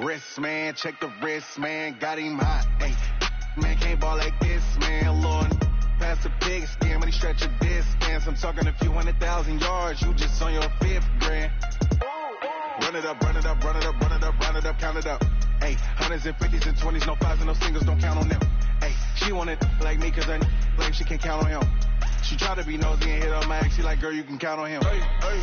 Wrist, man, check the wrist, man, got him hot. Hey, man, can't ball like this, man. Lord, past the pig skin, when he stretch a distance. I'm talking a few 100,000 yards, you just on your 5th grand. Run it up, run it up, run it up, run it up, run it up, count it up. Hey, hundreds and 50s and 20s, no 5s and no singles, don't count on them. Hey, she wanted like me, cause her like she can't count on him. She tried to be nosy and hit on my ex, she like, girl, you can count on him. Hey, hey,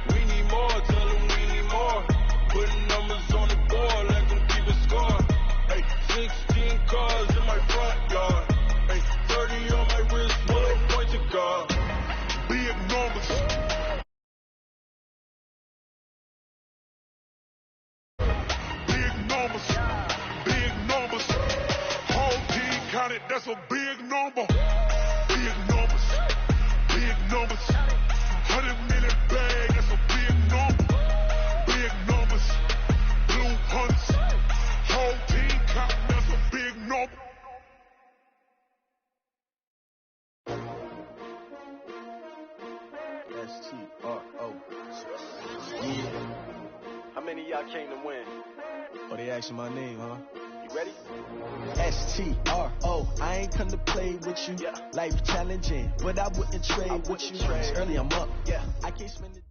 we need more, tell them we need more. Putting numbers on the board, let them keep it score. Hey, 16 cars in my front yard. Hey, 30 on my wrist, full of points of guard. Big numbers. Big numbers, big numbers. Whole team counted, that's a big number. Big numbers, big numbers. 100 million bag, that's a big number. Big numbers, blue hunts. Whole team counting, that's a big number. S-T-R-O. Yeah. How many of y'all came to win? Oh, they asking my name, huh? You ready? S-T-R-O. I ain't come to play with you. Yeah. Life challenging, but I wouldn't trade with you. It's early, I'm up. Yeah. I can't spend it.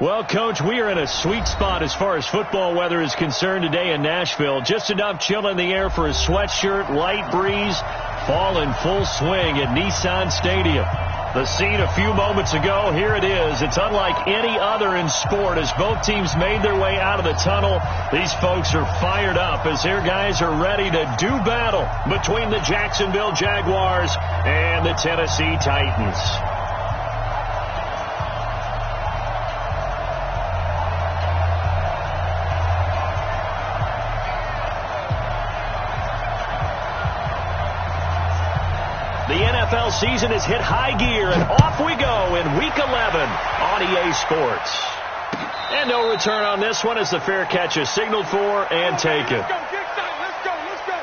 Well, Coach, we are in a sweet spot as far as football weather is concerned today in Nashville. Just enough chill in the air for a sweatshirt, light breeze, fall in full swing at Nissan Stadium. The scene a few moments ago, here it is. It's unlike any other in sport as both teams made their way out of the tunnel. These folks are fired up as their guys are ready to do battle between the Jacksonville Jaguars and the Tennessee Titans. The NFL season has hit high gear, and off we go in Week 11 on EA Sports. And no return on this one as the fair catch is signaled for and taken. Let's go, let's go, let's go.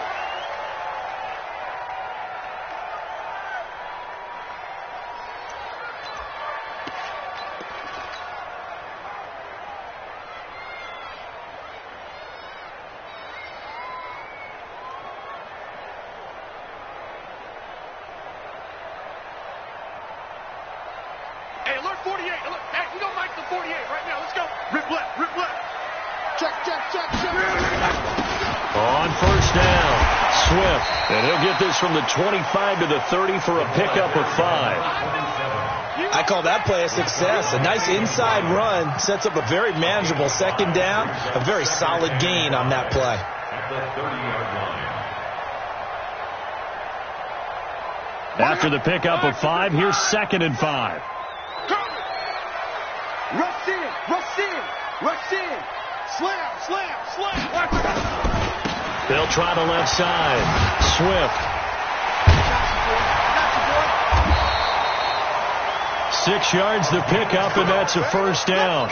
Hey, alert 48. Alert. Hey, we don't like the 48 right now. Let's go. Rip left, rip left. Check. On first down, Swift. And he'll get this from the 25 to the 30 for a pickup of 5. I call that play a success. A nice inside run sets up a very manageable second down. A very solid gain on that play. After the pickup of 5, here's 2nd and 5. Rush in. Slam. They'll try the left side. Swift. 6 yards the pickup, and that's a first down.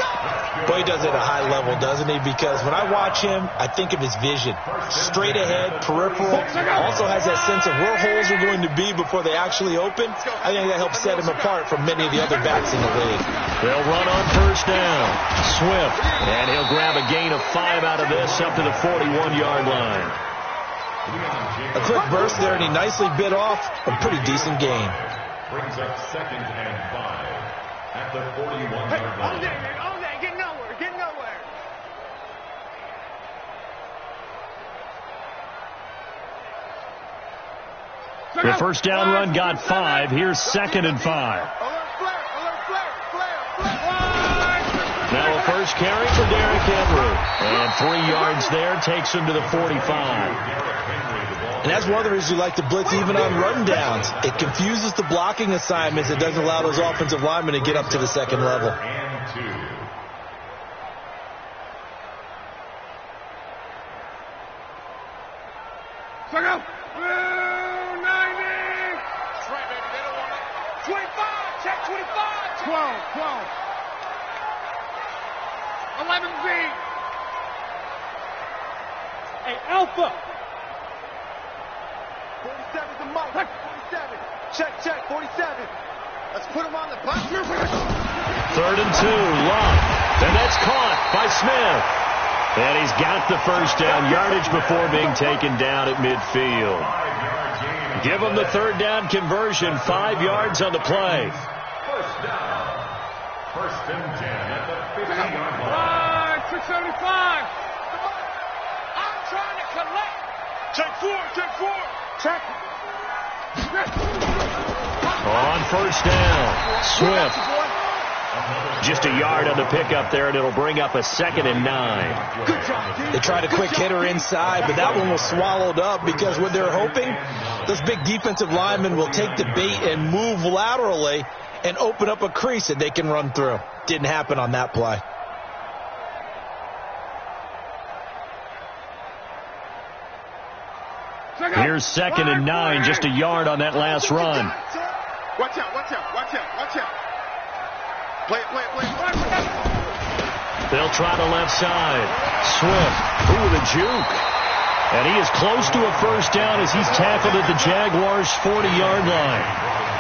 Boy, he does it at a high level, doesn't he? Because when I watch him, I think of his vision. Straight ahead, peripheral. Also has that sense of where holes are going to be before they actually open. I think that helps set him apart from many of the other backs in the league. They'll run on first down. Swift. And he'll grab a gain of 5 out of this up to the 41-yard line. A quick burst there, and he nicely bit off a pretty decent gain. Brings up 2nd and 5 at the 41-yard line. On there, get nowhere. The first down run got 5. Here's 2nd and 5. Alert flare. Now a first carry for Derrick Henry. And 3 yards there takes him to the 45. And that's one of the reasons you like to blitz even on run downs. It confuses the blocking assignments. It doesn't allow those offensive linemen to get up to the second level. Check out. 90. That's right, baby. They don't want it. 25. Check 25. 12. 11B. Hey, Alpha. 47's the mark. 47. Check. 47. Let's put him on the bus. 3rd and 2, Love. And that's caught by Smith. And he's got the first down yardage before being taken down at midfield. Give him the 3rd down conversion, 5 yards on the play. First down. 1st and 10 at the 50-yard line. 675. I'm trying to collect. Check 4. Check. On 1st down, Swift. Just a yard on the pickup there, and it'll bring up a 2nd and 9. They tried a quick hitter inside, but that one was swallowed up because what they're hoping, those big defensive linemen will take the bait and move laterally and open up a crease that they can run through. Didn't happen on that play. Here's 2nd and 9, just a yard on that last run. Watch out. Play. They'll try the left side. Swift, ooh, the juke. And he is close to a first down as he's tackled at the Jaguars' 40-yard line.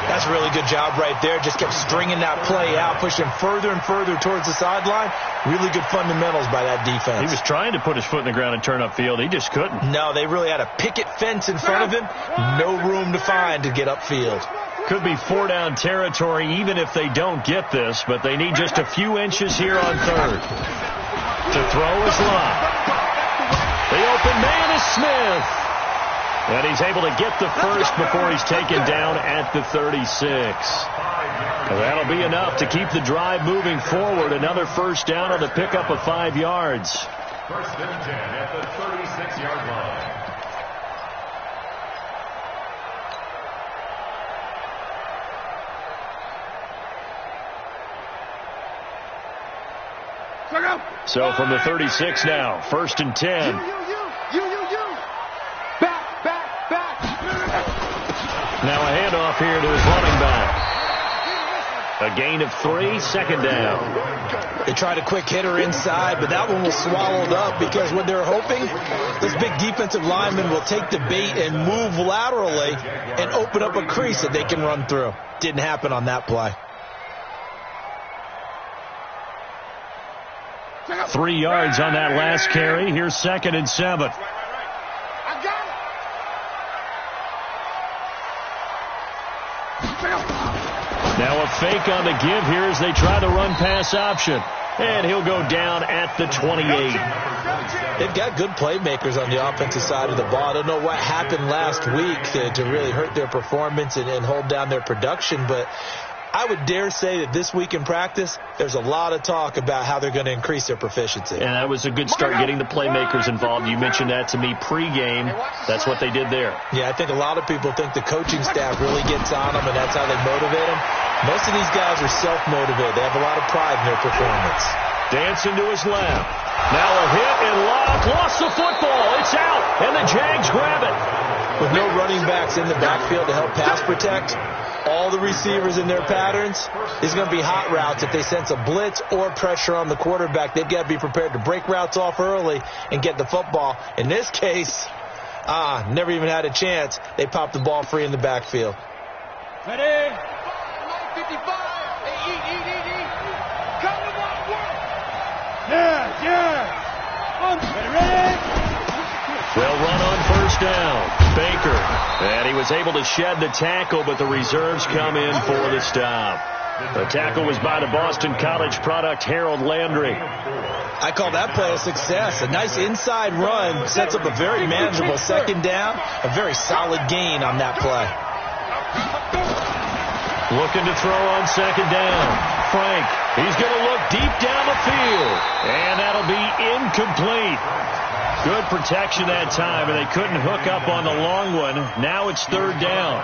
That's a really good job right there. Just kept stringing that play out, pushing further and further towards the sideline. Really good fundamentals by that defense. He was trying to put his foot in the ground and turn upfield. He just couldn't. No, they really had a picket fence in front of him. No room to find to get upfield. Could be 4-down territory even if they don't get this, but they need just a few inches here on 3rd. To throw is Love. The open man is Smith. And he's able to get the first before he's taken down at the 36. That'll be enough to keep the drive moving forward. Another first down on the pickup of 5 yards. 1st and 10 at the 36-yard line. So from the 36 now, 1st and 10. Back. Now a handoff here to his running back. A gain of 3, 2nd down. They tried a quick hitter inside, but that one was swallowed up because what they're hoping, this big defensive lineman will take the bait and move laterally and open up a crease that they can run through. Didn't happen on that play. 3 yards on that last carry. Here's 2nd and 7. Now a fake on the give here as they try the run-pass option. And he'll go down at the 28. They've got good playmakers on the offensive side of the ball. I don't know what happened last week to really hurt their performance and hold down their production, but I would dare say that this week in practice, there's a lot of talk about how they're going to increase their proficiency. And that was a good start getting the playmakers involved. You mentioned that to me pregame. That's what they did there. Yeah, I think a lot of people think the coaching staff really gets on them, and that's how they motivate them. Most of these guys are self-motivated. They have a lot of pride in their performance. Dancing to his left. Now a hit and Locke lost the football. It's out, and the Jags grab it. With no running backs in the backfield to help pass protect, all the receivers in their patterns, there's going to be hot routes. If they sense a blitz or pressure on the quarterback, they've got to be prepared to break routes off early and get the football. In this case, never even had a chance. They popped the ball free in the backfield. Ready? 55. Come to work. Yeah. Ready? They'll run on first down. Baker. And he was able to shed the tackle, but the reserves come in for the stop. The tackle was by the Boston College product, Harold Landry. I call that play a success. A nice inside run sets up a very manageable 2nd down. A very solid gain on that play. Looking to throw on 2nd down. Frank, he's going to look deep down the field. And that'll be incomplete. Good protection that time, and they couldn't hook up on the long one. Now it's 3rd down.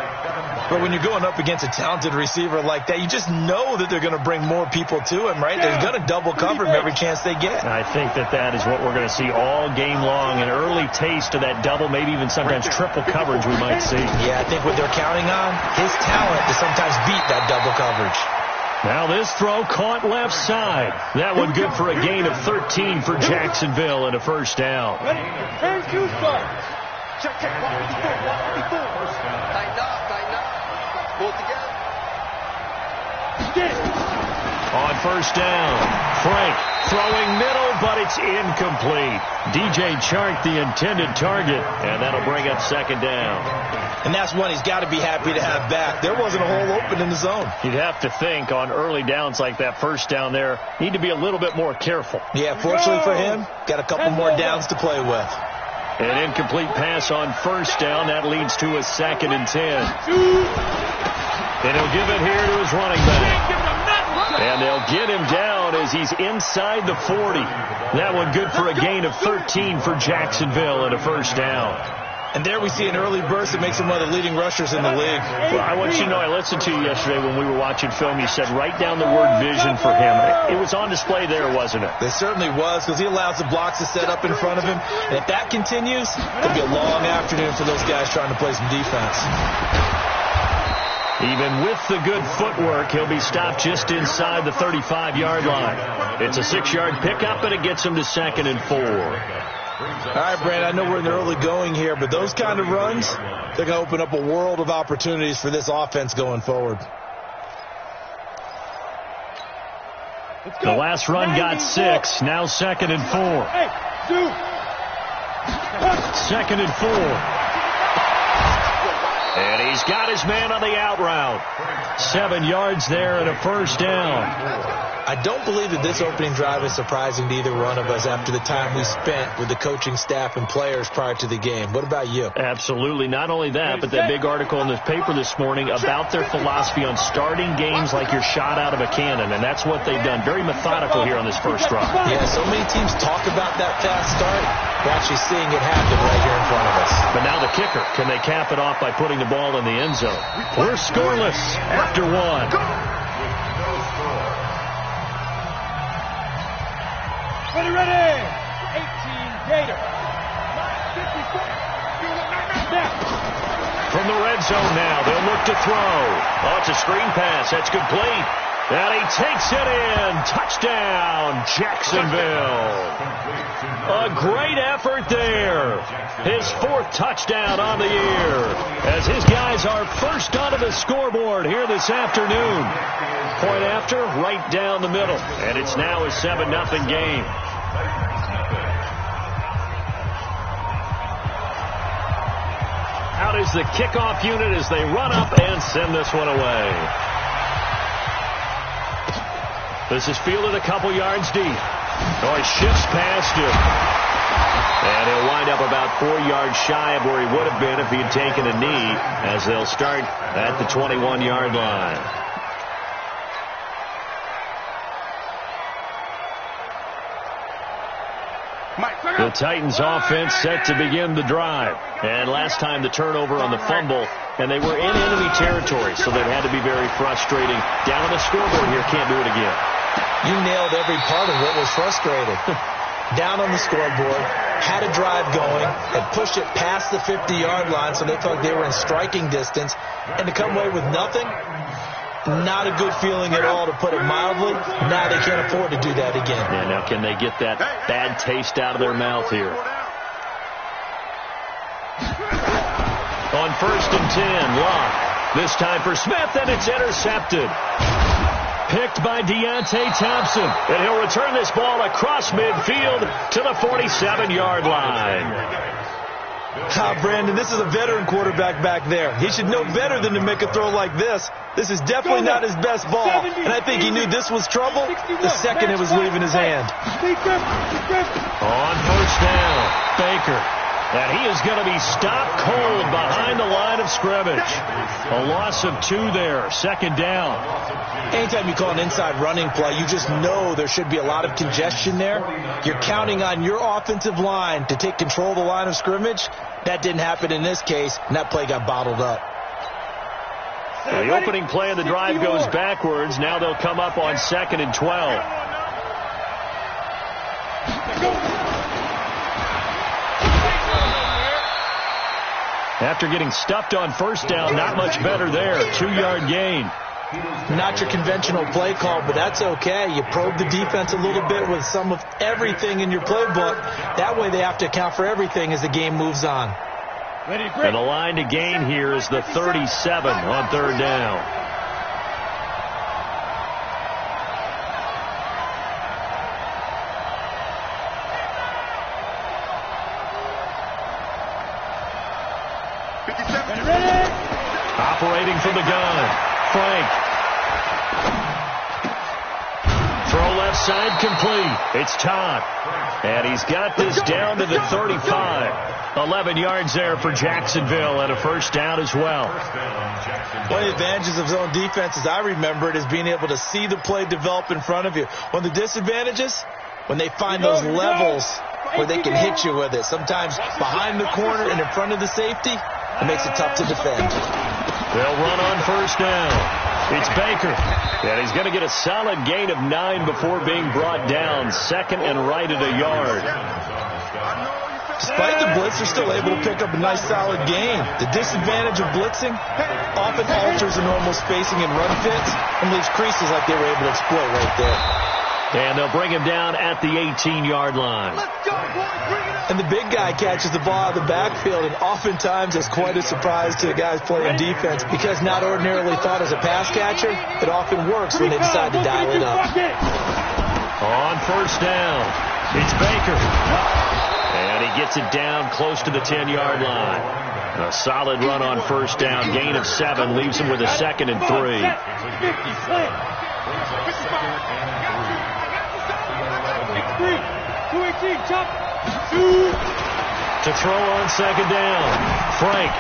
But when you're going up against a talented receiver like that, you just know that they're going to bring more people to him, right? They're going to double cover him every chance they get. I think that is what we're going to see all game long. An early taste of that double, maybe even sometimes triple coverage we might see. Yeah, I think what they're counting on, his talent to sometimes beat that double coverage. Now this throw caught left side. That one good for a gain of 13 for Jacksonville and a first down. Check. Tighten up. Pull together. On first down, Frank throwing middle, but it's incomplete. DJ Chark, the intended target, and that'll bring up second down. And that's one he's got to be happy to have back. There wasn't a hole open in the zone. You'd have to think on early downs like that first down there, need to be a little bit more careful. Yeah, fortunately for him, got a couple more downs to play with. An incomplete pass on first down. That leads to a 2nd and 10. And he'll give it here to his running back. And they'll get him down as he's inside the 40. That one good for a gain of 13 for Jacksonville and a first down. And there we see an early burst that makes him one of the leading rushers in the league. Well, I want you to know, I listened to you yesterday when we were watching film. You said write down the word vision for him. It was on display there, wasn't it? It certainly was, because he allows the blocks to set up in front of him. And if that continues, it'll be a long afternoon for those guys trying to play some defense. Even with the good footwork, he'll be stopped just inside the 35-yard line. It's a 6-yard pickup, and it gets him to 2nd and 4. All right, Brand, I know we're in the early going here, but those kind of runs, they're going to open up a world of opportunities for this offense going forward. The last run got 6. Now 2nd and 4. 2nd and 4. And he's got his man on the out route. 7 yards there and a first down. I don't believe that this opening drive is surprising to either one of us after the time we spent with the coaching staff and players prior to the game. What about you? Absolutely. Not only that, but that big article in the paper this morning about their philosophy on starting games like you're shot out of a cannon, and that's what they've done. Very methodical here on this first drive. Yeah, so many teams talk about that fast start. We're actually seeing it happen right here in front of us. But now the kicker. Can they cap it off by putting the ball in the end zone? We're scoreless after 1. Ready. 18 Gator. From the red zone now, they'll look to throw. Oh, it's a screen pass. That's complete. And he takes it in. Touchdown, Jacksonville. A great effort there. His 4th touchdown on the year as his guys are first onto the scoreboard here this afternoon. Point after, right down the middle. And it's now a 7-0 game. Out is the kickoff unit as they run up and send this one away. This is fielded a couple yards deep. Oh, he shifts past him. And he'll wind up about 4 yards shy of where he would have been if he had taken a knee, as they'll start at the 21-yard line. The Titans offense set to begin the drive. And last time the turnover on the fumble, and they were in enemy territory, so they've had to be very frustrating. Down on the scoreboard here, can't do it again. You nailed every part of what was frustrating. Down on the scoreboard, had a drive going, had pushed it past the 50-yard line, so they felt like they were in striking distance, and to come away with nothing, not a good feeling at all, to put it mildly. Now they can't afford to do that again. Yeah, now can they get that bad taste out of their mouth here? On 1st and 10, Locke. This time for Smith, and it's intercepted. Picked by Deontay Thompson. And he'll return this ball across midfield to the 47-yard line. Brandon, this is a veteran quarterback back there. He should know better than to make a throw like this. This is definitely not his best ball. And I think he knew this was trouble the second it was leaving his hand. On first down, Baker. And he is going to be stopped cold behind the line of scrimmage. A loss of 2 there. 2nd down. Anytime you call an inside running play, you just know there should be a lot of congestion there. You're counting on your offensive line to take control of the line of scrimmage. That didn't happen in this case, and that play got bottled up. The opening play of the drive goes backwards. Now they'll come up on 2nd and 12. After getting stuffed on first down, not much better there. 2-yard gain. Not your conventional play call, but that's okay. You probe the defense a little bit with some of everything in your playbook. That way they have to account for everything as the game moves on. And the line to gain here is the 37 on 3rd down. Operating from the gun. Frank. Throw left side complete. It's Todd. And he's got this down to the 35. 11 yards there for Jacksonville and a first down as well. One of the advantages of zone defense, as I remember it, is being able to see the play develop in front of you. One of the disadvantages, when they find those levels where they can hit you with it. Sometimes behind the corner and in front of the safety, it makes it tough to defend. They'll run on first down. It's Baker. And he's going to get a solid gain of 9 before being brought down. Second and right at a yard. Despite the blitz, they're still able to pick up a nice solid gain. The disadvantage of blitzing often alters the normal spacing and run fits and leaves creases like they were able to exploit right there. And they'll bring him down at the 18-yard line. And the big guy catches the ball out of the backfield, and oftentimes it's quite a surprise to the guys playing defense because not ordinarily thought as a pass catcher, it often works when they decide to dial it up. On first down, it's Baker. And he gets it down close to the 10-yard line. A solid run on first down. Gain of 7 leaves him with a 2nd and 3. To throw on second down, Frank.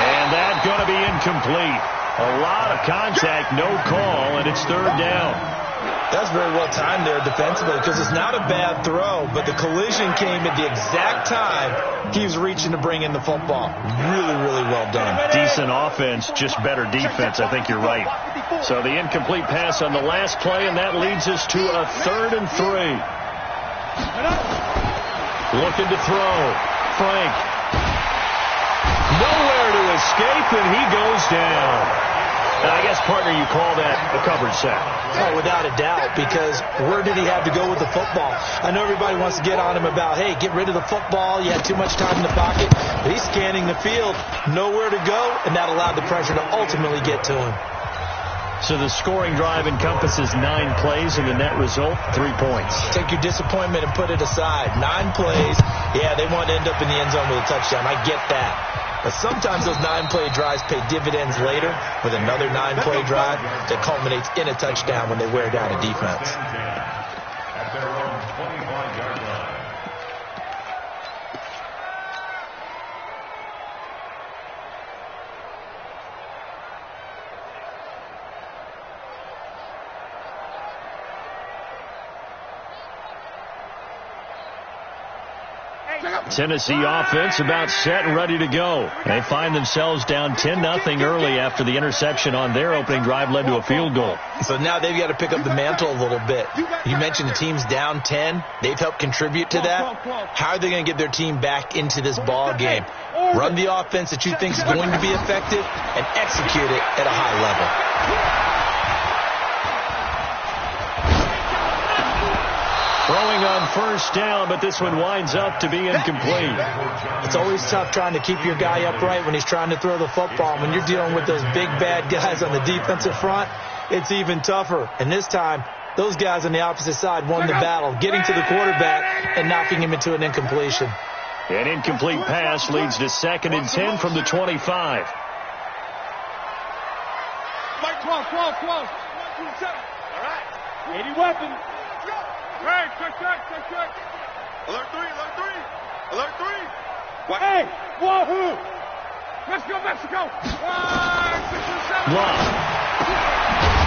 And that's going to be incomplete. A lot of contact, no call, and it's third down. That's very well timed there defensively because it's not a bad throw, but the collision came at the exact time he was reaching to bring in the football. Really, really well done. Decent offense, just better defense. I think you're right. So the incomplete pass on the last play, and that leads us to a 3rd and 3. Looking to throw. Frank. Nowhere to escape, and he goes down. I guess, partner, you call that a coverage sack. Oh, without a doubt, because where did he have to go with the football? I know everybody wants to get on him about, hey, get rid of the football. You had too much time in the pocket. But he's scanning the field, nowhere to go, and that allowed the pressure to ultimately get to him. So the scoring drive encompasses 9 plays, and the net result, 3 points. Take your disappointment and put it aside. 9 plays. Yeah, they want to end up in the end zone with a touchdown. I get that. But sometimes those 9-play drives pay dividends later with another 9-play drive that culminates in a touchdown when they wear down a defense. At their own 25-yard line. Tennessee offense about set and ready to go. They find themselves down 10-0 early after the interception on their opening drive led to a field goal. So now they've got to pick up the mantle a little bit. You mentioned the team's down 10. They've helped contribute to that. How are they going to get their team back into this ball game? Run the offense that you think is going to be effective and execute it at a high level. Throwing on first down, but this one winds up to be incomplete. It's always tough trying to keep your guy upright when he's trying to throw the football. When you're dealing with those big, bad guys on the defensive front, it's even tougher. And this time, those guys on the opposite side won the battle, getting to the quarterback and knocking him into an incompletion. An incomplete pass leads to 2nd and 10 from the 25. Mike, 12. All right. 80 weapons. Hey, check. Alert 3. What? Hey, wahoo! Let's go, Mexico! 5, 6, 7. Block.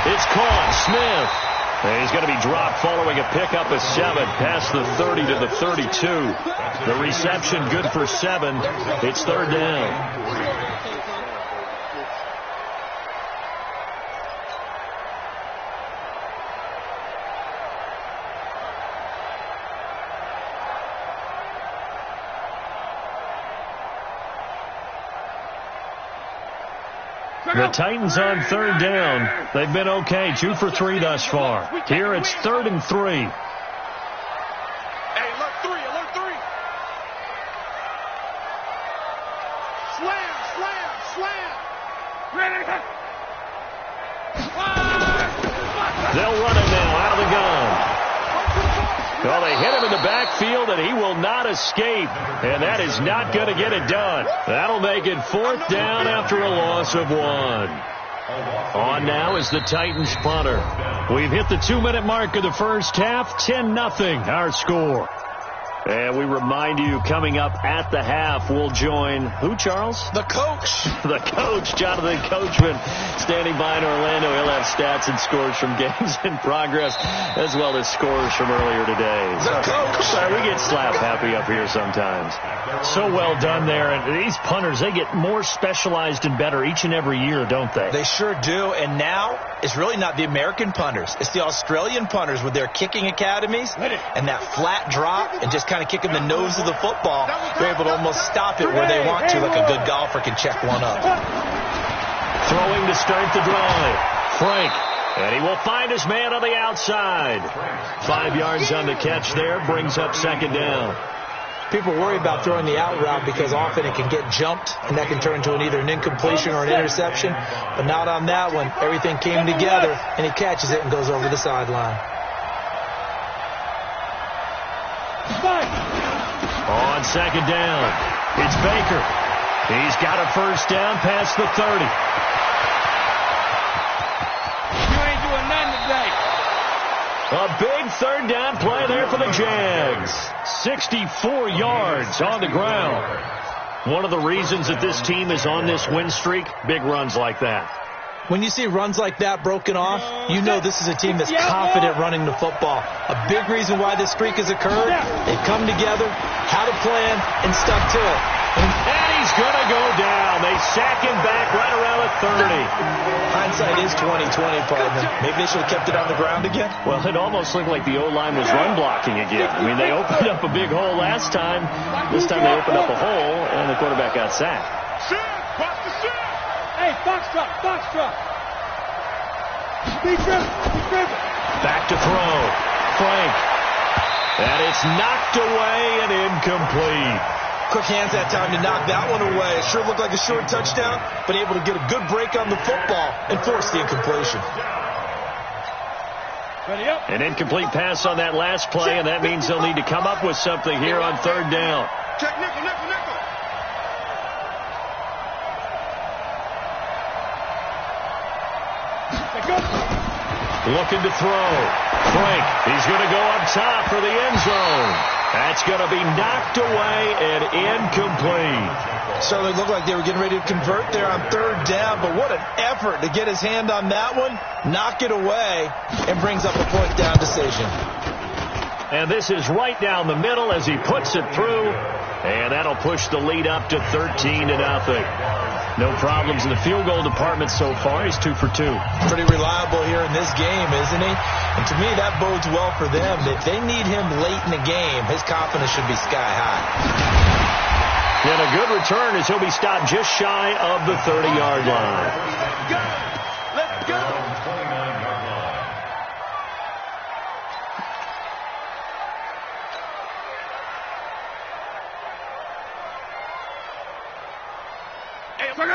It's caught. Smith. And he's going to be dropped following a pickup of 7 past the 30 to the 32. The reception good for 7. It's third down. The Titans on third down. They've been okay, 2 for 3 thus far. Here it's 3rd and 3. Hey, alert 3. Slam. Ready. They'll run it now out of the gun. Well, they hit him in the backfield, and he will not escape. And that is not going to get it done. That'll make it 4th down after a loss of 1. On now is the Titans punter. We've hit the 2-minute mark of the first half. 10-0 our score. And we remind you, coming up at the half, we'll join who, Charles? The coach. The coach, Jonathan Coachman, standing by in Orlando. He'll have stats and scores from games in progress, as well as scores from earlier today. The coach. Sorry, we get slap happy up here sometimes. So well done there. And these punters, they get more specialized and better each and every year, don't they? They sure do. And now it's really not the American punters. It's the Australian punters with their kicking academies and that flat drop and just kind of kicking the nose of the football. They're able to almost stop it where they want to, like a good golfer can check one up. Throwing to start the drive. Frank. And he will find his man on the outside. 5 yards on the catch there. Brings up 2nd down. People worry about throwing the out route because often it can get jumped, and that can turn into either an incompletion or an interception. But not on that one. Everything came together, and he catches it and goes over the sideline. On 2nd down, it's Baker. He's got a 1st down past the 30. You ain't doing nothing today. A big 3rd down play there for the Jags. 64 yards on the ground. One of the reasons that this team is on this win streak, big runs like that. When you see runs like that broken off, you know this is a team that's confident running the football. A big reason why this streak has occurred, they've come together, had a plan, and stuck to it. And he's going to go down. They sack him back right around the 30. Hindsight is 20/20, partner. Maybe they should have kept it on the ground again. Well, it almost looked like the O-line was run blocking again. I mean, they opened up a big hole last time. This time they opened up a hole, and the quarterback got sacked. Hey, box truck. Be driven. Back to throw. Frank. And it's knocked away and incomplete. Quick hands that time to knock that one away. It sure looked like a short touchdown, but able to get a good break on the football and force the incompletion. An incomplete pass on that last play, and that means they'll need to come up with something here on 3rd down. Check nickel. Looking to throw. Frank, he's going to go up top for the end zone. That's going to be knocked away and incomplete. Certainly looked like they were getting ready to convert there on 3rd down, but what an effort to get his hand on that one, knock it away, and brings up a 4th down decision. And this is right down the middle as he puts it through, and that'll push the lead up to 13-0. No problems in the field goal department so far. He's 2 for 2. Pretty reliable here in this game, isn't he? And to me, that bodes well for them. If they need him late in the game, his confidence should be sky high. And a good return as he'll be stopped just shy of the 30-yard line. Let's go.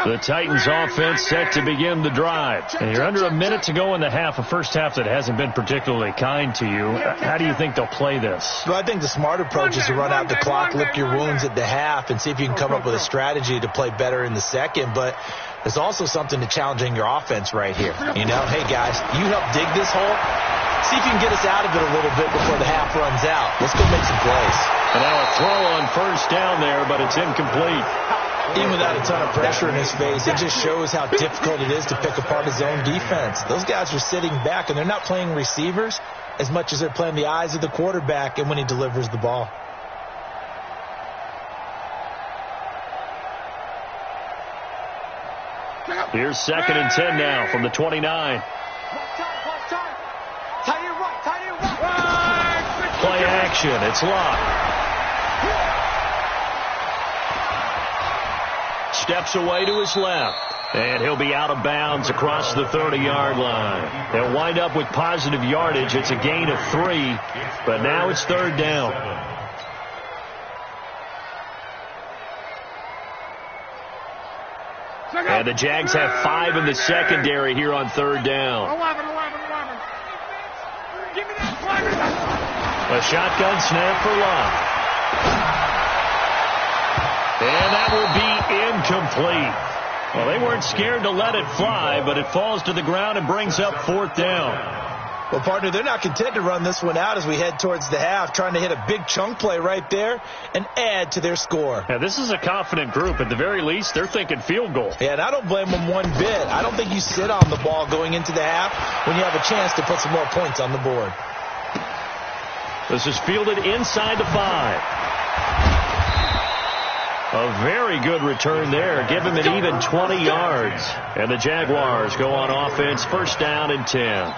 The Titans offense set to begin the drive. And you're under a minute to go in the half, a first half that hasn't been particularly kind to you. How do you think they'll play this? Well, I think the smart approach is to run out the clock, lick your wounds at the half, and see if you can come up with a strategy to play better in the second. But there's also something to challenging your offense right here. You know, hey, guys, you help dig this hole. See if you can get us out of it a little bit before the half runs out. Let's go make some plays. And now a throw on 1st down there, but it's incomplete. Even without a ton of pressure in his face, it just shows how difficult it is to pick apart his own defense. Those guys are sitting back, and they're not playing receivers as much as they're playing the eyes of the quarterback and when he delivers the ball. Here's 2nd and 10 now from the 29. Play action. It's locked. Steps away to his left. And he'll be out of bounds across the 30-yard line. They'll wind up with positive yardage. It's a gain of 3. But now it's 3rd down. And the Jags have 5 in the secondary here on 3rd down. 11. Give me that. A shotgun snap for Love. And that will be incomplete. Well, they weren't scared to let it fly, but it falls to the ground and brings up 4th down. Well, partner, they're not content to run this one out as we head towards the half, trying to hit a big chunk play right there and add to their score. Yeah, this is a confident group. At the very least, they're thinking field goal. Yeah, and I don't blame them one bit. I don't think you sit on the ball going into the half when you have a chance to put some more points on the board. This is fielded inside the 5. A very good return there. Give him an even 20 yards. And the Jaguars go on offense, 1st down and 10.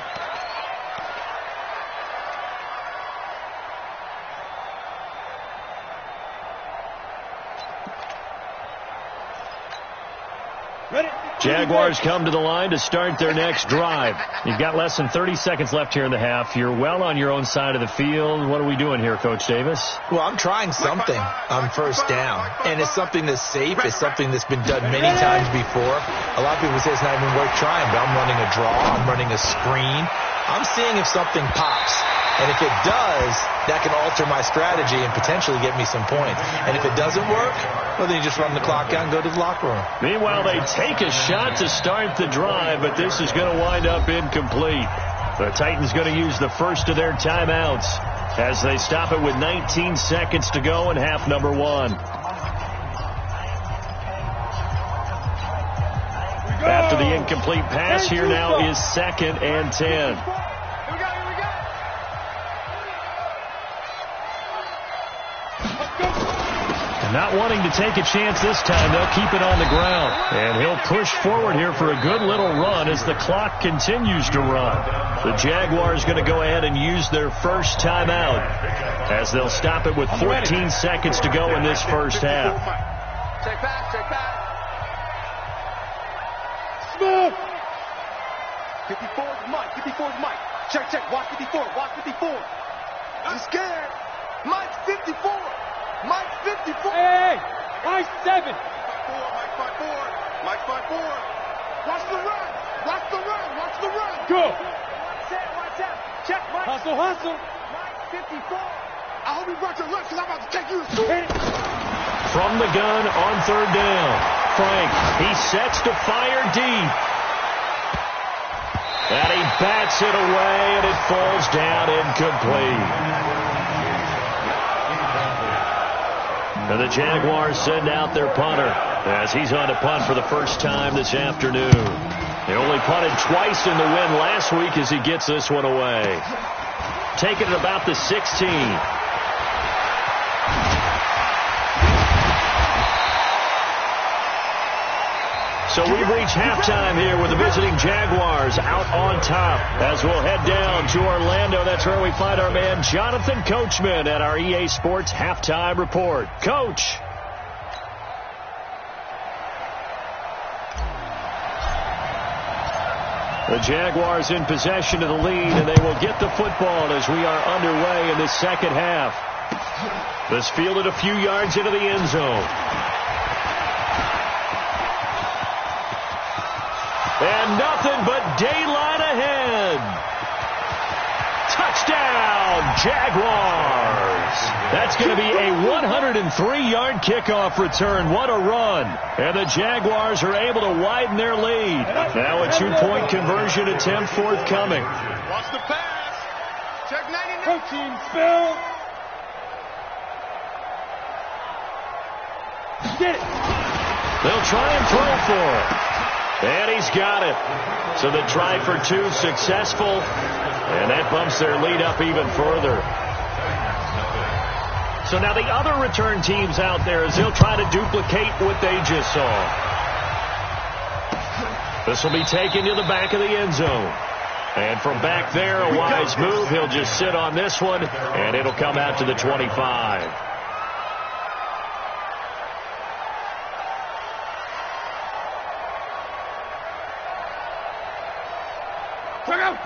Jaguars come to the line to start their next drive. You've got less than 30 seconds left here in the half. You're well on your own side of the field. What are we doing here, Coach Davis? Well, I'm trying something on 1st down. And it's something that's safe. It's something that's been done many times before. A lot of people say it's not even worth trying, but I'm running a draw. I'm running a screen. I'm seeing if something pops. And if it does, that can alter my strategy and potentially get me some points. And if it doesn't work, well, then you just run the clock out and go to the locker room. Meanwhile, they take a shot to start the drive, but this is going to wind up incomplete. The Titans going to use the first of their timeouts as they stop it with 19 seconds to go in half number 1. After the incomplete pass, here now is 2nd and 10. Not wanting to take a chance this time, they'll keep it on the ground. And he'll push forward here for a good little run as the clock continues to run. The Jaguars going to go ahead and use their first timeout as they'll stop it with 14 seconds to go in this first half. Check back, check back. Smooth. 54's Mike, 54's Mike. Check, check, watch 54, watch 54. I'm scared. Mike's 54. Mike's 54. Hey, Mike's 7. Mike 5-4. Mike 5-4. Watch the run. Watch the run. Watch the run. Go. Watch out. Check, Mike. Hustle, hustle. Mike 54. I hope he brought your lunch because I'm about to take you to school. From the gun on 3rd down. Frank, he sets to fire deep. And he bats it away, and it falls down incomplete. And the Jaguars send out their punter as he's on to punt for the first time this afternoon. They only punted twice in the win last week as he gets this one away. Taking it about the 16. So we've reached halftime here with the visiting Jaguars out on top. As we'll head down to Orlando, that's where we find our man Jonathan Coachman at our EA Sports Halftime Report. Coach. The Jaguars in possession of the lead, and they will get the football as we are underway in the second half. This fielded a few yards into the end zone. And nothing but daylight ahead. Touchdown, Jaguars. That's going to be a 103-yard kickoff return. What a run. And the Jaguars are able to widen their lead. Now a 2-point conversion attempt forthcoming. Watch the pass. Check 99. Protein spill. Get it. They'll try and throw for it. And he's got it. So the try for 2 successful. And that bumps their lead up even further. So now the other return teams out there as they'll try to duplicate what they just saw. This will be taken to the back of the end zone. And from back there, a wise move. He'll just sit on this one, and it'll come out to the 25.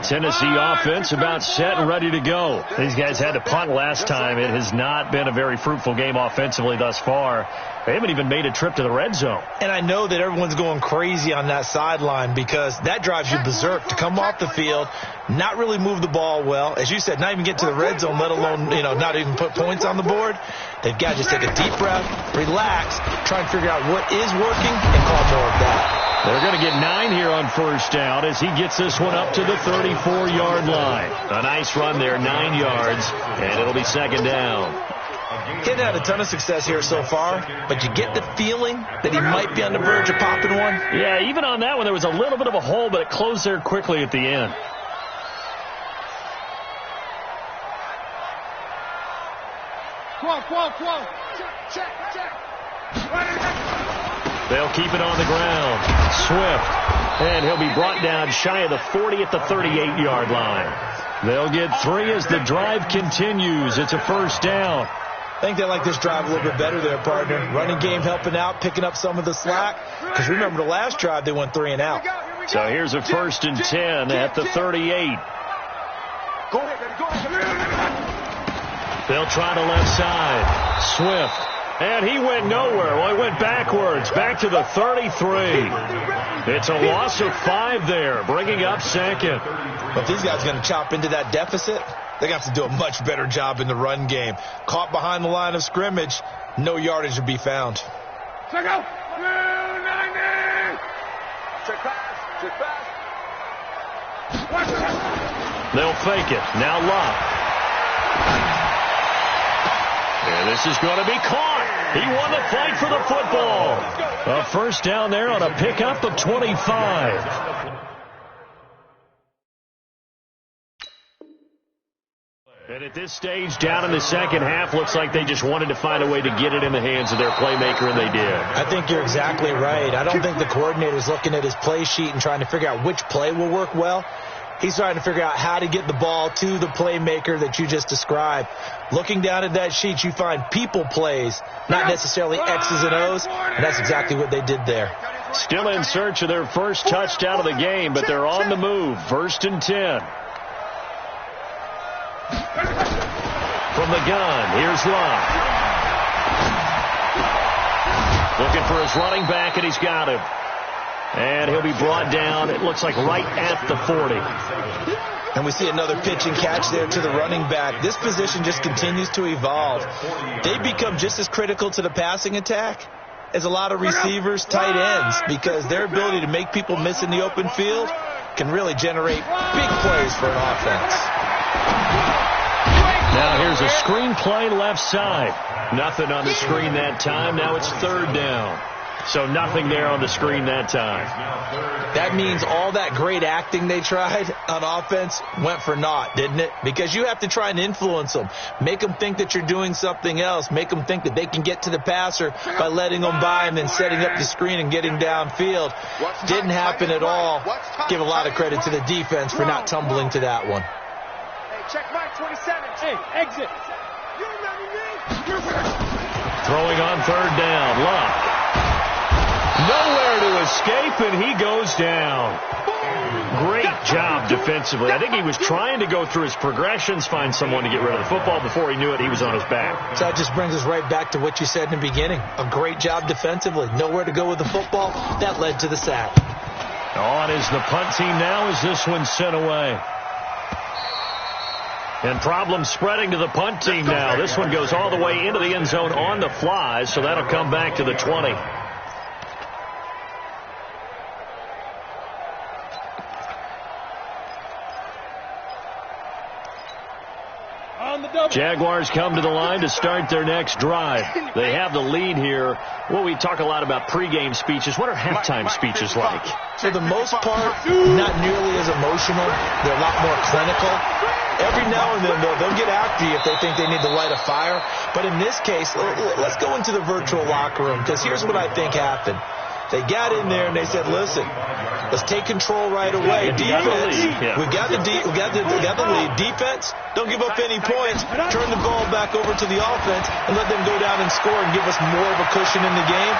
Tennessee offense about set and ready to go. These guys had to punt last time. It has not been a very fruitful game offensively thus far. They haven't even made a trip to the red zone. And I know that everyone's going crazy on that sideline because that drives you berserk to come off the field, not really move the ball well. As you said, not even get to the red zone, let alone, not even put points on the board. They've got to just take a deep breath, relax, try and figure out what is working and call more of that. They're going to get 9 here on first down as he gets this one up to the 34-yard line. A nice run there, 9 yards, and it'll be second down. He's had a ton of success here so far, but you get the feeling that he might be on the verge of popping one. Yeah, even on that one, there was a little bit of a hole, but it closed there quickly at the end. Check. They'll keep it on the ground. Swift. And he'll be brought down shy of the 40 at the 38-yard line. They'll get 3 as the drive continues. It's a first down. I think they like this drive a little bit better there, partner. Running game helping out, picking up some of the slack. Because remember, the last drive, they went 3 and out. So here's a 1st and 10 at the 38. Go ahead. They'll try the left side. Swift. And he went nowhere. Well, he went backwards, back to the 33. It's a loss of 5 there, bringing up second. But if these guys are going to chop into that deficit, they're going to have to do a much better job in the run game. Caught behind the line of scrimmage, no yardage to be found. Check out. 290. Check pass. They'll fake it. Now Locke. And this is going to be caught. He won the fight for the football. A first down there on a pickup of 25. And at this stage, down in the second half, looks like they just wanted to find a way to get it in the hands of their playmaker, and they did. I think you're exactly right. I don't think the coordinator's looking at his play sheet and trying to figure out which play will work well. He's trying to figure out how to get the ball to the playmaker that you just described. Looking down at that sheet, you find people plays, not necessarily X's and O's, and that's exactly what they did there. Still in search of their first touchdown of the game, but they're on the move. 1st and 10. From the gun, here's Locke. Looking for his running back, and he's got him. And he'll be brought down, it looks like right at the 40. And we see another pitch and catch there to the running back. This position just continues to evolve. They become just as critical to the passing attack as a lot of receivers, tight ends, because their ability to make people miss in the open field can really generate big plays for an offense. Now here's a screen play left side. Nothing on the screen that time. Now it's 3rd down. So nothing there on the screen that time. That means all that great acting they tried on offense went for naught, didn't it? Because you have to try and influence them. Make them think that you're doing something else. Make them think that they can get to the passer by letting them by and then setting up the screen and getting downfield. Didn't happen at all. Give a lot of credit to the defense for not tumbling to that one. Hey, check Mike 27. Hey, exit. You remember me? Throwing on 3rd down. Locke. Nowhere to escape, and he goes down. Great job defensively. I think he was trying to go through his progressions, find someone to get rid of the football. Before he knew it, he was on his back. So that just brings us right back to what you said in the beginning. A great job defensively. Nowhere to go with the football. That led to the sack. On is the punt team now as this one's sent away. And problems spreading to the punt team now. This one goes all the way into the end zone on the fly, so that'll come back to the 20. Jaguars come to the line to start their next drive. They have the lead here. Well, we talk a lot about pregame speeches. What are halftime speeches like? For the most part, not nearly as emotional. They're a lot more clinical. Every now and then, they'll get after you if they think they need to light a fire. But in this case, let's go into the virtual locker room, because here's what I think happened. They got in there and they said, listen, let's take control right away. Defense, we got the lead. Defense, don't give up any points. Turn the ball back over to the offense and let them go down and score and give us more of a cushion in the game.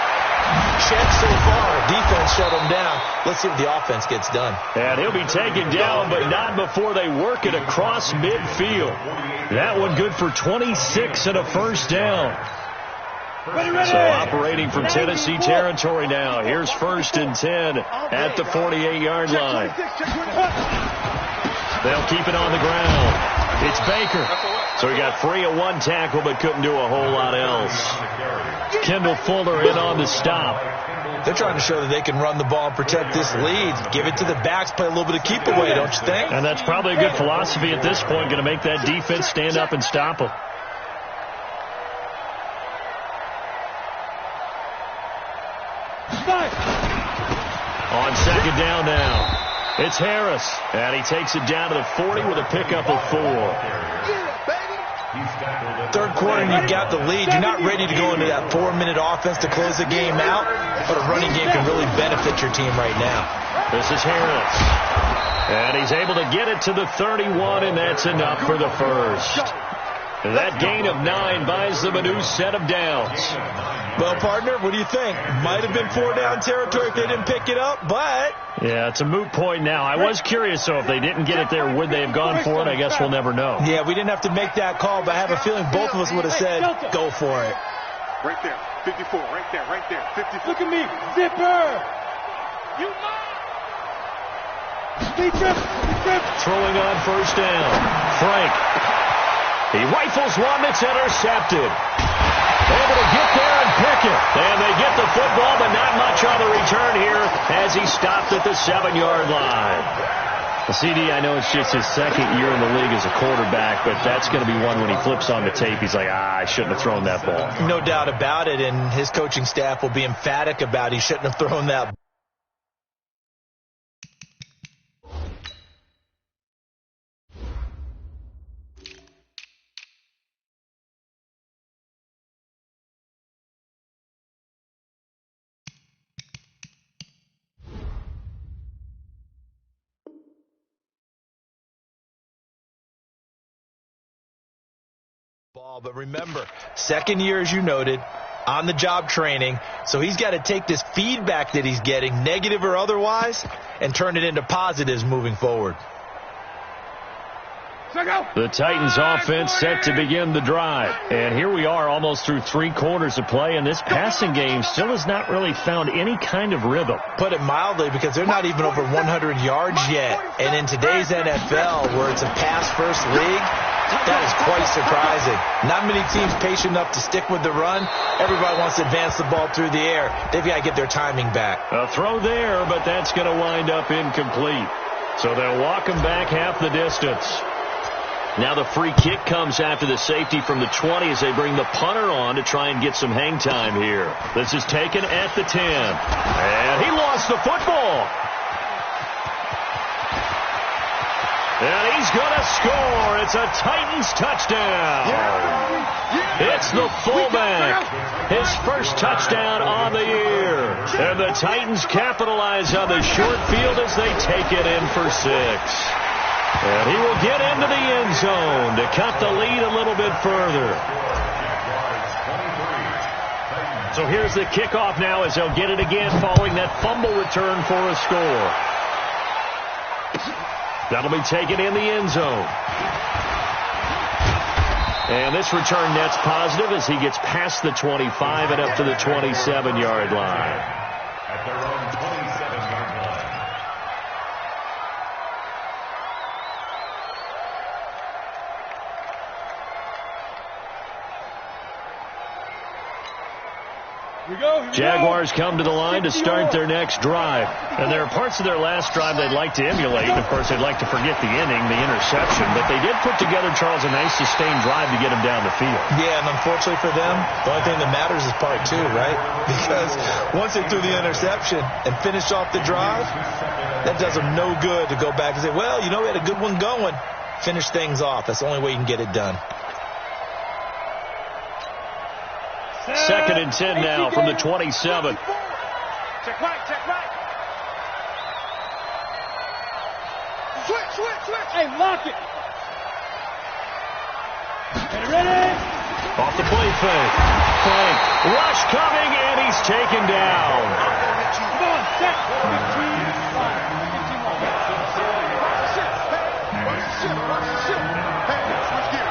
Check so far. Defense shut them down. Let's see what the offense gets done. And he'll be taken down, but not before they work it across midfield. That one good for 26 and a first down. So operating from Tennessee territory now. Here's 1st and 10 at the 48-yard line. They'll keep it on the ground. It's Baker. So he got free of one tackle but couldn't do a whole lot else. Kendall Fuller in on the stop. They're trying to show that they can run the ball and protect this lead. Give it to the backs, play a little bit of keep away, don't you think? And that's probably a good philosophy at this point, going to make that defense stand up and stop them. On 2nd down now, it's Harris, and he takes it down to the 40 with a pickup of 4. 3rd quarter, and you've got the lead. You're not ready to go into that 4-minute offense to close the game out, but a running game can really benefit your team right now. This is Harris, and he's able to get it to the 31, and that's enough for the first. That gain of 9 buys them a new set of downs. Well, partner, what do you think? Might have been 4-down territory if they didn't pick it up, but... Yeah, it's a moot point now. I was curious, though, if they didn't get it there, would they have gone for it? I guess we'll never know. Yeah, we didn't have to make that call, but I have a feeling both of us would have said, go for it. Right there, 54, right there, 54. Look at me, zipper! You Throwing on 1st down. Frank. He rifles one that's intercepted. Able to get there and pick it. And they get the football, but not much on the return here as he stopped at the 7-yard line. The CD, I know it's just his 2nd year in the league as a quarterback, but that's going to be one when he flips on the tape. He's like, I shouldn't have thrown that ball. No doubt about it, and his coaching staff will be emphatic about he shouldn't have thrown that ball. But remember, 2nd year, as you noted, on-the-job training. So he's got to take this feedback that he's getting, negative or otherwise, and turn it into positives moving forward. The Titans offense set to begin the drive. And here we are almost through 3 quarters of play, and this passing game still has not really found any kind of rhythm. Put it mildly, because they're not even over 100 yards yet. And in today's NFL, where it's a pass-first league, that is quite surprising. Not many teams patient enough to stick with the run. Everybody wants to advance the ball through the air. They've got to get their timing back. A throw there, but that's going to wind up incomplete. So they'll walk him back half the distance. Now the free kick comes after the safety from the 20 as they bring the punter on to try and get some hang time here. This is taken at the 10. And he lost the football. And he's going to score. It's a Titans touchdown. It's the fullback. His first touchdown on the year. And the Titans capitalize on the short field as they take it in for 6. And he will get into the end zone to cut the lead a little bit further. So here's the kickoff now as they'll get it again following that fumble return for a score. That'll be taken in the end zone. And this return net's positive as he gets past the 25 and up to the 27-yard line. At their own 27-yard line. Jaguars come to the line to start their next drive. And there are parts of their last drive they'd like to emulate. And, of course, they'd like to forget the inning, the interception. But they did put together, Charles, a nice sustained drive to get them down the field. Yeah, and unfortunately for them, the only thing that matters is part 2, right? Because once they threw the interception and finished off the drive, that does them no good to go back and say, well, you know, we had a good one going. Finish things off. That's the only way you can get it done. 2nd and 10 now from the 27. Check right, check right. Switch. Hey, lock it. Ready? Off the play fake. Frank. Rush coming, and he's taken down. Come on, set. 15, 5. Watch the ship. Hey,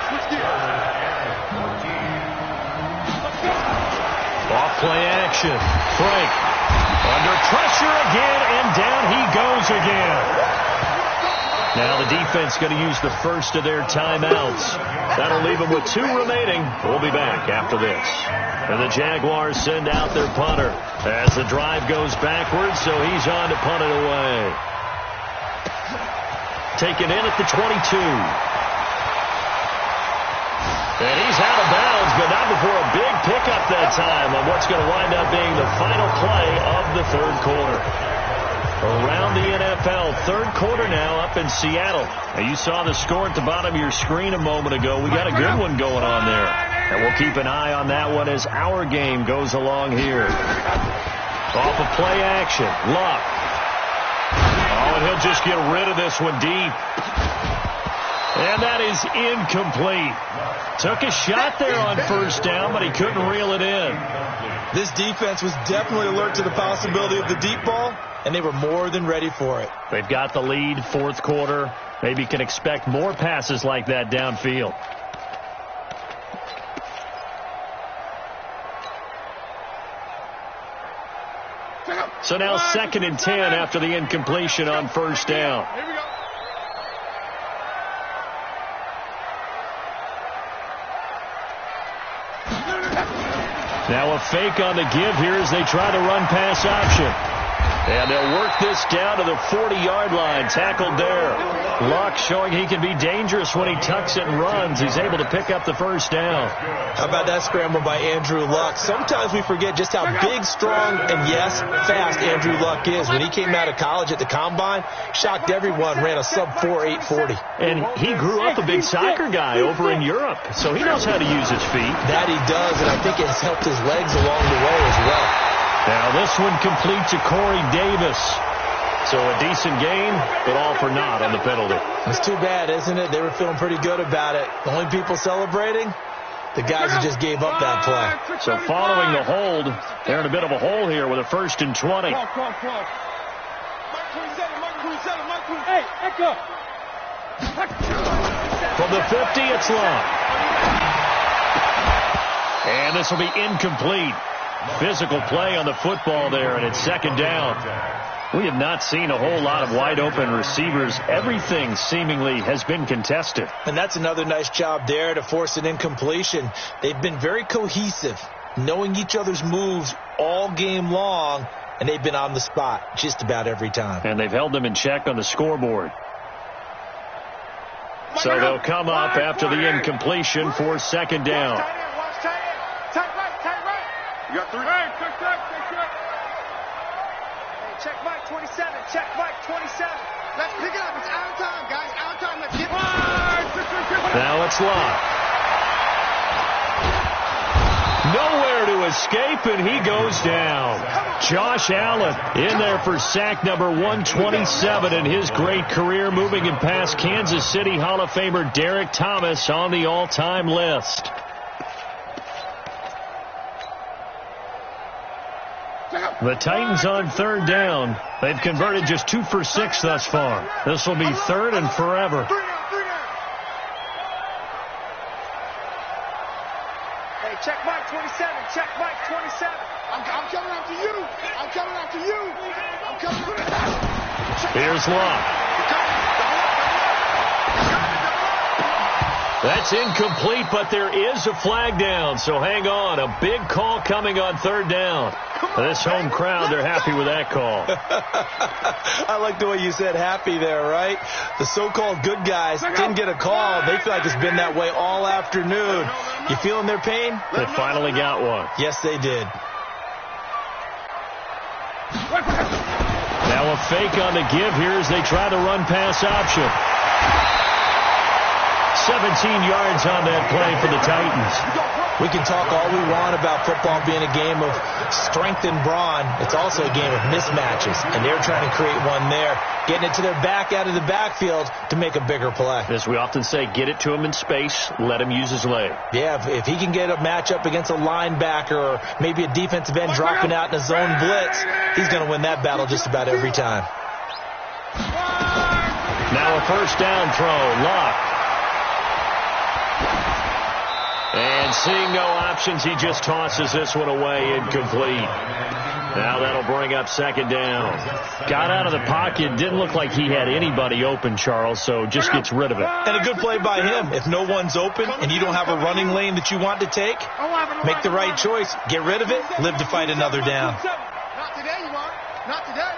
switch gears. Off play action. Frank. Under pressure again, and down he goes again. Now the defense going to use the first of their timeouts. That'll leave them with 2 remaining. We'll be back after this. And the Jaguars send out their punter as the drive goes backwards, so he's on to punt it away. Taken in at the 22. And he's out of bounds, but not before a big pickup that time on what's going to wind up being the final play of the third quarter. Around the NFL, third quarter now up in Seattle. Now you saw the score at the bottom of your screen a moment ago. We got a good one going on there. And we'll keep an eye on that one as our game goes along here. Off of play action. Luck. Oh, and he'll just get rid of this one deep. And that is incomplete. Took a shot there on first down, but he couldn't reel it in. This defense was definitely alert to the possibility of the deep ball, and they were more than ready for it. They've got the lead, fourth quarter. Maybe can expect more passes like that downfield. So now 2nd and 10 after the incompletion on first down. Here we go. Now a fake on the give here as they try to run pass option. And they'll work this down to the 40-yard line. Tackled there. Luck showing he can be dangerous when he tucks it and runs. He's able to pick up the first down. How about that scramble by Andrew Luck? Sometimes we forget just how big, strong, and, yes, fast Andrew Luck is. When he came out of college at the Combine, shocked everyone, ran a sub-4 840. And he grew up a big soccer guy over in Europe, so he knows how to use his feet. That he does, and I think it has helped his legs along the way as well. Now this one complete to Corey Davis. So a decent game, but all for naught on the penalty. It's too bad, isn't it? They were feeling pretty good about it. The only people celebrating, the guys who just gave up that play. So following the hold, they're in a bit of a hole here with a 1st and 20. Mike 27. Hey, echo. From the 50, it's long. And this will be incomplete. Physical play on the football there, and it's 2nd down. We have not seen a whole lot of wide-open receivers. Everything seemingly has been contested. And that's another nice job there to force an incompletion. They've been very cohesive, knowing each other's moves all game long, and they've been on the spot just about every time. And they've held them in check on the scoreboard. So they'll come up after the incompletion for 2nd down. You got 3. Hey, check. Hey, check Mike 27. Check Mike 27. Let's pick it up. It's out of time, guys. Out of time. Let's get it. Now it's locked. Nowhere to escape, and he goes down. Josh Allen in there for sack number 127 in his great career, moving him past Kansas City Hall of Famer Derek Thomas on the all-time list. The Titans on 3rd down. They've converted just 2 for 6 thus far. This will be 3rd and forever. Hey, check Mike 27. Check Mike 27. I'm coming after you. I'm coming after you. I'm coming after you. Here's Locke. That's incomplete, but there is a flag down, so hang on. A big call coming on 3rd down. This home crowd, they're happy with that call. I like the way you said happy there, right? The so-called good guys didn't get a call. They feel like it's been that way all afternoon. You feeling their pain? They finally got one. Yes, they did. Now a fake on the give here as they try to run pass option. 17 yards on that play for the Titans. We can talk all we want about football being a game of strength and brawn. It's also a game of mismatches, and they're trying to create one there, getting it to their back out of the backfield to make a bigger play. As we often say, get it to him in space, let him use his leg. Yeah, if he can get a matchup against a linebacker or maybe a defensive end dropping out in a zone blitz, he's going to win that battle just about every time. Now a first down throw, Luck. And seeing no options, he just tosses this one away, incomplete. Now that'll bring up second down. Got out of the pocket, didn't look like he had anybody open, Charles, so just gets rid of it. And a good play by him. If no one's open and you don't have a running lane that you want to take, make the right choice. Get rid of it, live to fight another down. Not today, you are. Not today.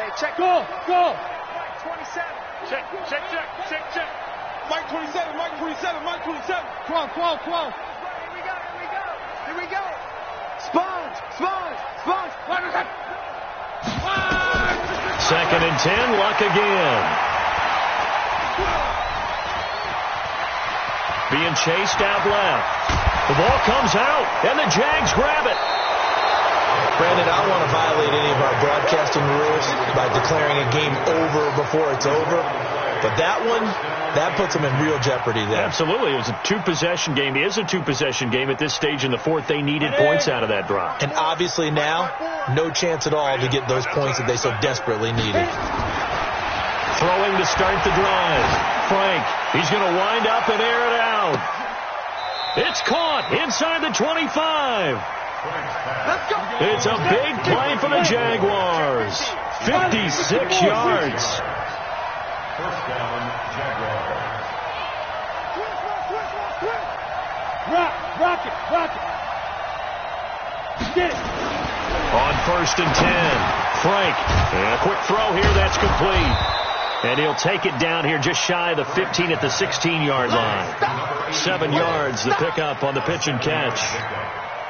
Hey, check. Go. 27. Check. Mike 27. Come on. Here we go. Sponge. Second and 10, Luck again. Being chased out left. The ball comes out, and the Jags grab it. Brandon, I don't want to violate any of our broadcasting rules by declaring a game over before it's over. But that puts them in real jeopardy there. Absolutely. It was a two-possession game. It is a two-possession game at this stage in the fourth. They needed points out of that drive. And obviously now, no chance at all to get those points that they so desperately needed. Throwing to start the drive. Frank, he's going to wind up and air it out. It's caught inside the 25. Let's go. It's a big play for the Jaguars. 56 yards. First down, Jaguars. Rock it. Get it. On first and 10, Frank. And a quick throw here, that's complete. And he'll take it down here just shy of the 15 at the 16-yard line. 7 yards, the pickup on the pitch and catch.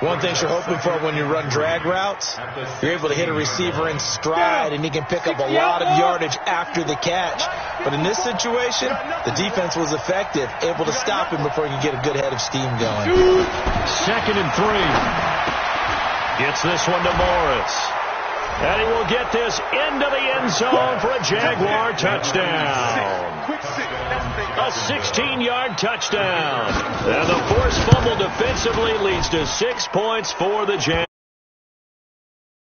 One thing you're hoping for when you run drag routes, you're able to hit a receiver in stride, and he can pick up a lot of yardage after the catch. But in this situation, the defense was effective, able to stop him before he could get a good head of steam going. Second and 3. Gets this one to Morris. And he will get this into the end zone for a Jaguar touchdown. A 16-yard touchdown. And the forced fumble defensively leads to 6 points for the Jaguars.